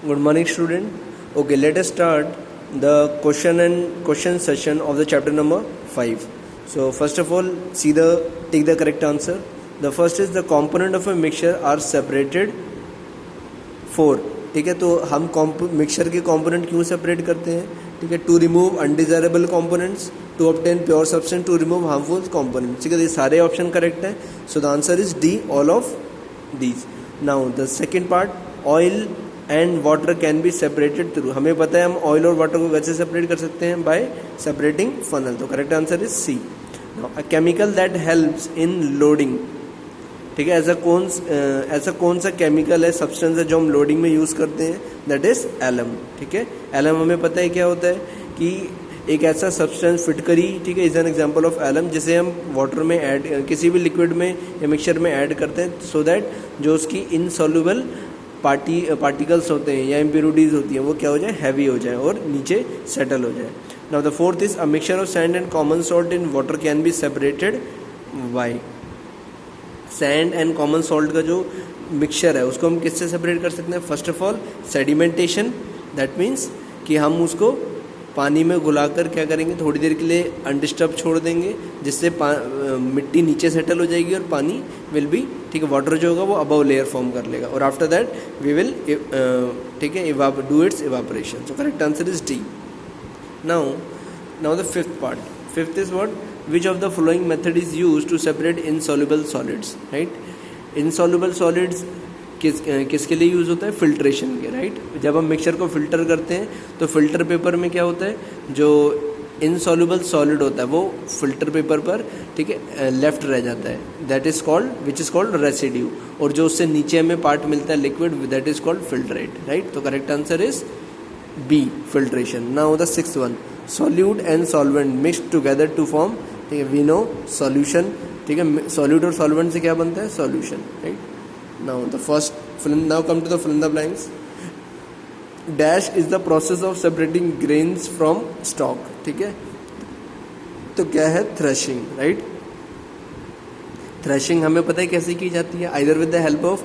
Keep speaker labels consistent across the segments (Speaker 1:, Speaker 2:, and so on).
Speaker 1: Good morning, student. Okay, let us start the question session of the chapter number 5. So first of all, take the correct answer. The first is the component of a mixture are separated for. ठीक है, तो हम mixture के component क्यों separate करते हैं? ठीक है, to remove undesirable components, to obtain pure substance, to remove harmful components. ठीक है, ये सारे ऑप्शन करेक्ट है. So the answer is D, all of these. Now the second part, oil and water can be separated through. हमें पता है हम oil और वाटर को कैसे सेपरेट कर सकते हैं? By separating funnel. तो correct answer is C. A chemical that helps in loading. ठीक है, ऐसा कौन सा केमिकल है, सब्सटेंस है जो हम लोडिंग में यूज़ करते हैं? That is alum. ठीक है, एलम हमें पता है क्या होता है कि एक ऐसा सब्सटेंस फिटकरी, ठीक है, is an example of alum, जिसे हम वाटर में ऐड, किसी भी लिक्विड में या मिक्सचर में ऐड करते हैं सो दैट जो उसकी इनसॉल्युबल पार्टिकल्स होते हैं या इम्प्योरिटीज होती हैं वो क्या हो जाए? हैवी हो जाए और नीचे सेटल हो जाए. Now the fourth is a mixture of sand and common salt in water can be separated by. Sand and common salt का जो मिक्सचर है उसको हम किससे सेपरेट कर सकते हैं? First of all sedimentation. That means कि हम उसको पानी में घुलाकर क्या करेंगे, थोड़ी देर के लिए अनडिस्टर्ब छोड़ देंगे, जिससे मिट्टी नीचे सेटल हो जाएगी और पानी विल बी, ठीक है, वाटर जो होगा वो अबव लेयर फॉर्म कर लेगा और आफ्टर दैट वी विल, ठीक है, do it's evaporation. So correct answer is D. Now the fifth part. Fifth is what? Which of the following method is used to separate insoluble solids? Right? Insoluble solids किसके लिए use होता है? Filtration के. Right, जब हम mixture को filter करते हैं तो फिल्टर पेपर में क्या होता है, जो इनसॉल्युबल सॉलिड होता है वो फिल्टर पेपर पर, ठीक है, लेफ्ट रह जाता है. That is called, which is called residue. और जो उससे नीचे हमें पार्ट मिलता है liquid, that is called filtrate. Right, तो correct answer is B, filtration. Now the sixth one, solute and solvent mixed together to form. ठीक है, वी नो सॉल्यूशन. ठीक है, सॉल्यूट और सॉल्वेंट से क्या बनता है? Solution. Right, now the first, now come to the fill in the blanks. Dash is the process of separating grains from stalk. ठीक है, तो क्या है? थ्रेशिंग. राइट, थ्रेशिंग हमें पता है कैसे की जाती है? Either with the help of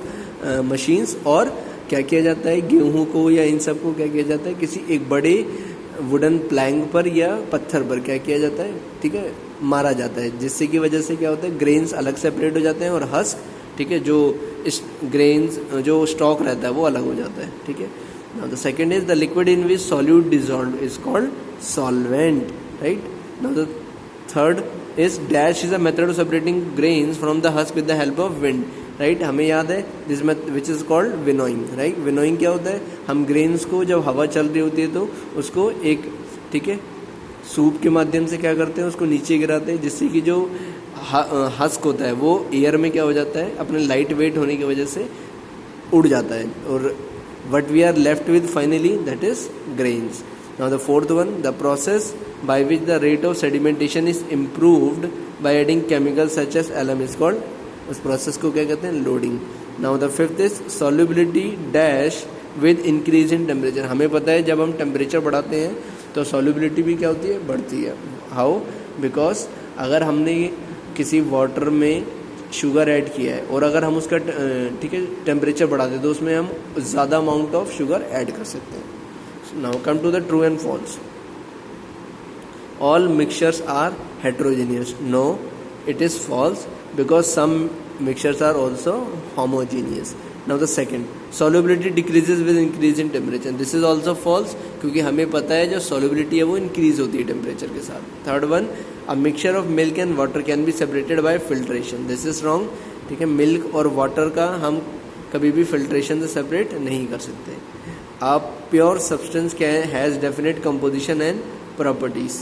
Speaker 1: machines, और क्या किया जाता है? गेहूं को या इन सब को क्या किया जाता है? किसी एक बड़े वुडन प्लैंक पर या पत्थर पर क्या किया जाता है? ठीक है, मारा जाता है, जिससे की वजह से क्या होता है? ग्रेन्स अलग सेपरेट हो जाते हैं और हस्क, ठीक है, जो इस ग्रेन्स जो स्टॉक रहता है वो अलग हो जाता है. ठीक है, now the second is the liquid in which solute dissolve is called solvent. Right, now the third is dash is a method of separating grains from the husk with the help of wind. Right, हमें याद है this which is called winnowing. Right, winnowing क्या होता है? हम grains को जब हवा चल रही होती है तो उसको एक, ठीक है, सूप के माध्यम से क्या करते हैं? उसको नीचे गिराते हैं, जिससे कि जो हस्क होता है वो एयर में क्या हो जाता है? अपने लाइट वेट होने की वजह से उड़ जाता है और what we are left with finally that is grains. Now the fourth one, the process by which the rate of sedimentation is improved by adding chemical such as alum is called. उस process को क्या कहते हैं? Loading. Now the fifth is solubility dash with increase in temperature. हमें पता है जब हम टेम्परेचर बढ़ाते हैं तो सॉल्युबिलिटी भी क्या होती है? बढ़ती है. हाउ? बिकॉज अगर हमने किसी वाटर में शुगर ऐड किया है और अगर हम उसका, ठीक है, टेम्परेचर बढ़ा दें तो उसमें हम ज़्यादा अमाउंट ऑफ शुगर ऐड कर सकते हैं. Now come to the true and false. All mixtures are heterogeneous. No, it is false because some mixtures are also homogeneous. Now the second, solubility decreases with increase in temperature. This is also false क्योंकि हमें पता है जो solubility है वो increase होती है temperature के साथ. Third one, a mixture of milk and water can be separated by filtration. This is wrong. ठीक है, milk और water का हम कभी भी filtration से separate नहीं कर सकते. A pure substance has definite composition and properties.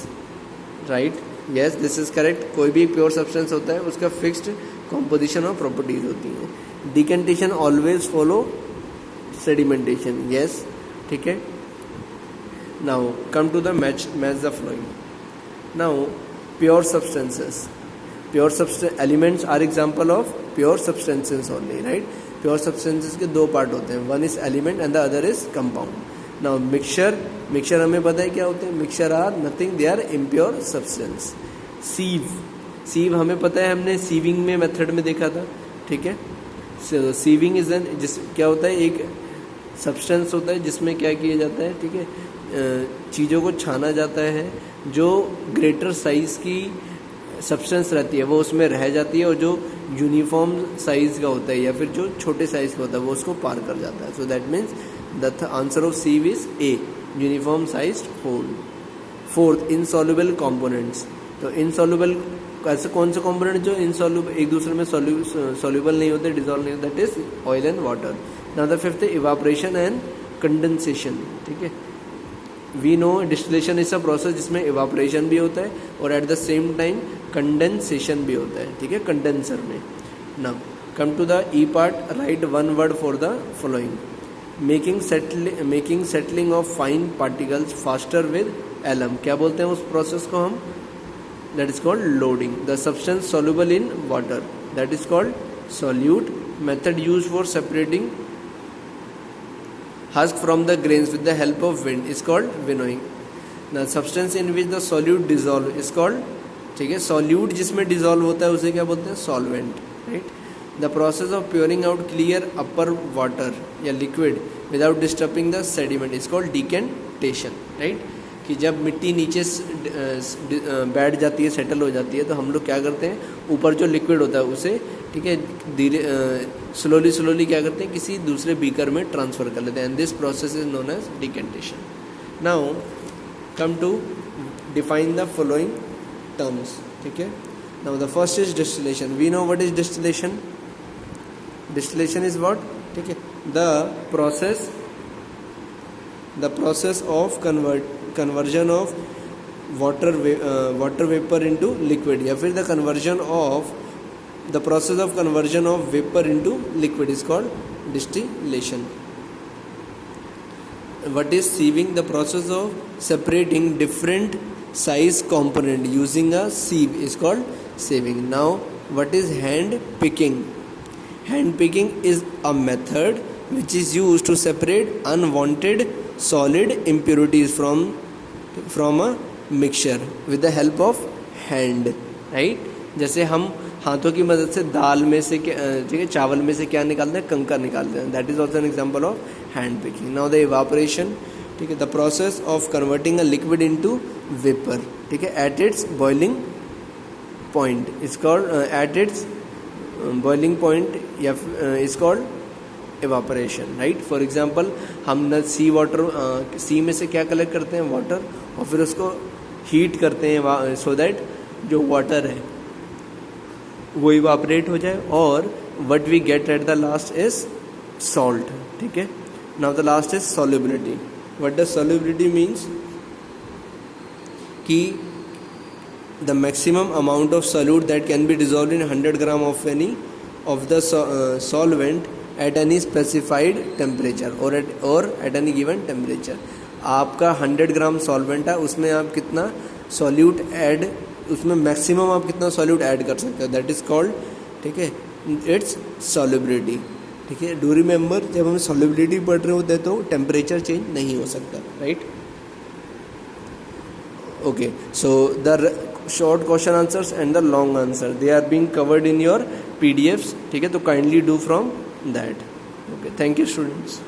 Speaker 1: Right? Yes, this is correct. कोई भी प्योर सब्सटेंस होता है उसका फिक्स्ड कॉम्पोजिशन और प्रॉपर्टीज होती हैं. Decantation always follow sedimentation. Yes, ठीक है. Now come to the match the flowing. Now pure substances. Pure substance elements are example of pure substances only. Right, pure substances के दो पार्ट होते हैं, one is element and the other is compound. Now mixture हमें पता है क्या होते हैं? Mixture are nothing, they are impure substance. Sieve हमें पता है, हमने सीविंग में मेथड में देखा था. ठीक है, सीविंग इज एन, जिस क्या होता है, एक सब्सटेंस होता है जिसमें क्या किया जाता है, ठीक है, चीज़ों को छाना जाता है, जो ग्रेटर साइज़ की सब्सटेंस रहती है वो उसमें रह जाती है, और जो यूनिफॉर्म साइज़ का होता है या फिर जो छोटे साइज़ का होता है वो उसको पार कर जाता है. So that means the answer of C is A, uniform sized hole. Fourth, insoluble components. तो इनसॉल्युबल ऐसे कौन से कंपोनेंट जो इनसॉल्युबल, एक दूसरे में सॉल्युबल नहीं होते, डिजॉल्व नहीं होते, that is oil and water. Now the fifth, evaporation and condensation. ठीक है, we know distillation is a process जिसमें इवापोरेशन भी होता है और at the same time condensation भी होता है. ठीक है, कंडेंसर में. Now come to the E part. Write one word for the following. Making settling of fine particles faster with alum. क्या बोलते हैं उस प्रोसेस को हम? That is called loading. The substance soluble in water, that is called solute. Method used for separating husk from the grains with the help of wind is called winnowing. The substance in which the solute dissolve is called, ठीक है, solute जिसमें dissolve होता है उसे क्या बोलते हैं? solvent. Right. The process of pouring out clear upper water या liquid without disturbing the sediment is called decantation. Right. कि जब मिट्टी नीचे बैठ जाती है, सेटल हो जाती है, तो हम लोग क्या करते हैं, ऊपर जो लिक्विड होता है उसे, ठीक है, धीरे स्लोली क्या करते हैं, किसी दूसरे बीकर में ट्रांसफ़र कर लेते हैं. And this process is known as decantation. Now come to define the following terms. ठीक है, now the first is distillation. We know what is distillation. Distillation is what? ठीक है, the process of conversion of water vapor into liquid, या फिर the process of conversion of vapor into liquid is called distillation. What is sieving? The process of separating different size component using a sieve is called sieving. Now what is hand picking? Hand picking is a method which is used to separate unwanted solid impurities from a mixture with the help of hand. Right. जैसे हम हाथों की मदद से दाल में से, ठीक है, चावल में से क्या निकालते हैं? कंकर निकालते हैं. That is also an example of hand picking. Now the evaporation. ठीक है, the process of converting a liquid into vapour. ठीक है, at its boiling point is called, at its boiling point या is called evaporation. Right. For example, हम sea में से क्या collect करते हैं? वाटर, और फिर उसको हीट करते हैं सो दैट जो वाटर है वो इवापोरेट हो जाए, और what we get at the last is salt. ठीक है, now the last is solubility. What does solubility means? कि the maximum amount of solute that can be dissolve in 100 gram of any of the solvent at any specified temperature और at any given temperature. आपका 100 ग्राम solvent है, उसमें आप कितना solute add, उसमें maximum आप कितना सॉल्यूट ऐड कर सकते हो, दैट इज़ कॉल्ड, ठीक है, इट्स सॉल्युबिलिटी. ठीक है, डू रिमेंबर, जब हम सॉल्युबिलिटी पढ़ रहे होते हैं तो टेम्परेचर चेंज नहीं हो सकता. Right. Okay, so the short question answers and the long answer, they are being covered in your PDFs. ठीक है, तो kindly do from that. Okay, thank you students.